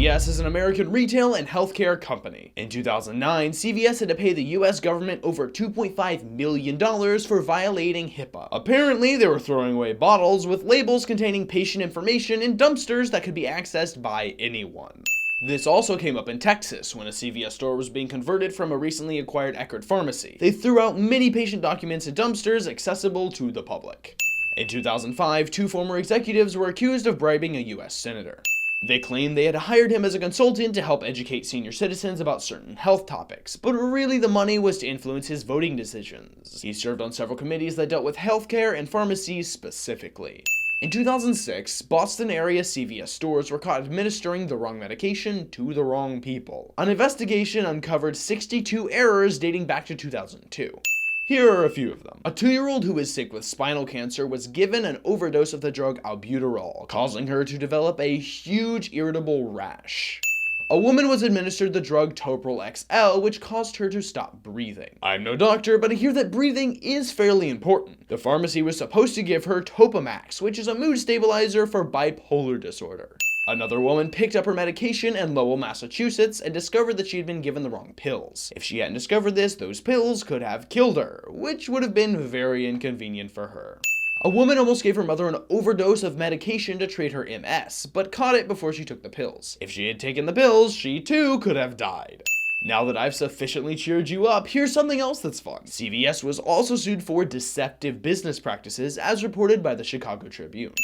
CVS is an American retail and healthcare company. In 2009, CVS had to pay the US government over $2.5 million for violating HIPAA. Apparently, they were throwing away bottles with labels containing patient information in dumpsters that could be accessed by anyone. This also came up in Texas when a CVS store was being converted from a recently acquired Eckerd pharmacy. They threw out many patient documents in dumpsters accessible to the public. In 2005, two former executives were accused of bribing a US senator. They claimed they had hired him as a consultant to help educate senior citizens about certain health topics, but really the money was to influence his voting decisions. He served on several committees that dealt with healthcare and pharmacies specifically. In 2006, Boston area CVS stores were caught administering the wrong medication to the wrong people. An investigation uncovered 62 errors dating back to 2002. Here are a few of them. A 2-year-old who was sick with spinal cancer was given an overdose of the drug albuterol, causing her to develop a huge irritable rash. A woman was administered the drug Toprol XL, which caused her to stop breathing. I'm no doctor, but I hear that breathing is fairly important. The pharmacy was supposed to give her Topamax, which is a mood stabilizer for bipolar disorder. Another woman picked up her medication in Lowell, Massachusetts, and discovered that she had been given the wrong pills. If she hadn't discovered this, those pills could have killed her, which would have been very inconvenient for her. A woman almost gave her mother an overdose of medication to treat her MS, but caught it before she took the pills. If she had taken the pills, she too could have died. Now that I've sufficiently cheered you up, here's something else that's fun. CVS was also sued for deceptive business practices, as reported by the Chicago Tribune.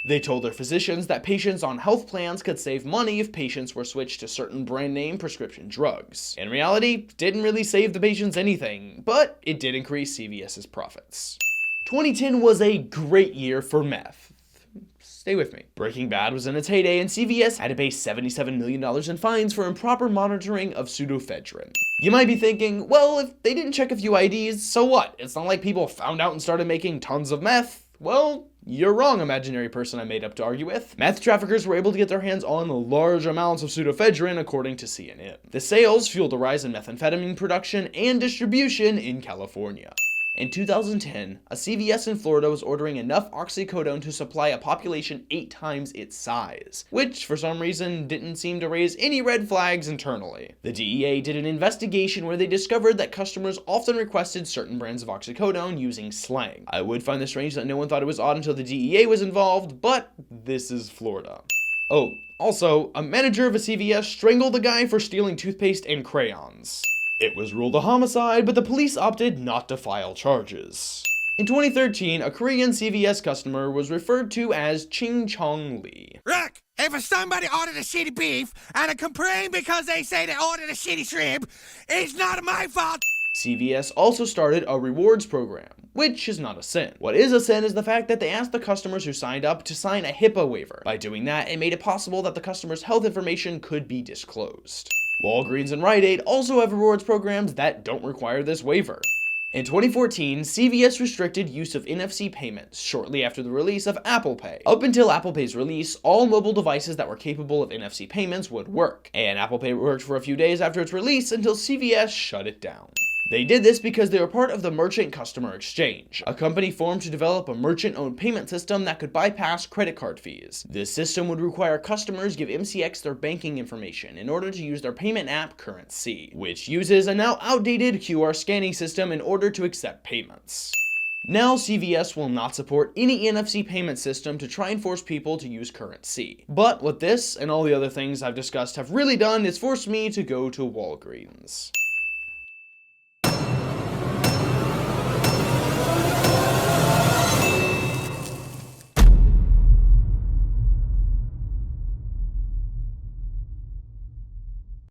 They told their physicians that patients on health plans could save money if patients were switched to certain brand name prescription drugs. In reality, didn't really save the patients anything, but it did increase CVS's profits. 2010 was a great year for meth. Stay with me. Breaking Bad was in its heyday, and CVS had to pay $77 million in fines for improper monitoring of pseudoephedrine. You might be thinking, well, if they didn't check a few IDs, so what? It's not like people found out and started making tons of meth. Well, you're wrong, imaginary person I made up to argue with. Meth traffickers were able to get their hands on large amounts of pseudoephedrine, according to CNN. The sales fueled a rise in methamphetamine production and distribution in California. In 2010, a CVS in Florida was ordering enough oxycodone to supply a population 8 times its size, which for some reason didn't seem to raise any red flags internally. The DEA did an investigation where they discovered that customers often requested certain brands of oxycodone using slang. I would find this strange that no one thought it was odd until the DEA was involved, but this is Florida. Oh, also, a manager of a CVS strangled a guy for stealing toothpaste and crayons. It was ruled a homicide, but the police opted not to file charges. In 2013, a Korean CVS customer was referred to as Ching Chong Lee. Look, if somebody ordered a shitty beef and I complain because they say they ordered a shitty shrimp, it's not my fault. CVS also started a rewards program, which is not a sin. What is a sin is the fact that they asked the customers who signed up to sign a HIPAA waiver. By doing that, it made it possible that the customer's health information could be disclosed. Walgreens and Rite Aid also have rewards programs that don't require this waiver. In 2014, CVS restricted use of NFC payments shortly after the release of Apple Pay. Up until Apple Pay's release, all mobile devices that were capable of NFC payments would work, and Apple Pay worked for a few days after its release until CVS shut it down. They did this because they were part of the Merchant Customer Exchange, a company formed to develop a merchant-owned payment system that could bypass credit card fees. This system would require customers give MCX their banking information in order to use their payment app Currency, which uses a now outdated QR scanning system in order to accept payments. Now CVS will not support any NFC payment system to try and force people to use Currency. But what this and all the other things I've discussed have really done is force me to go to Walgreens.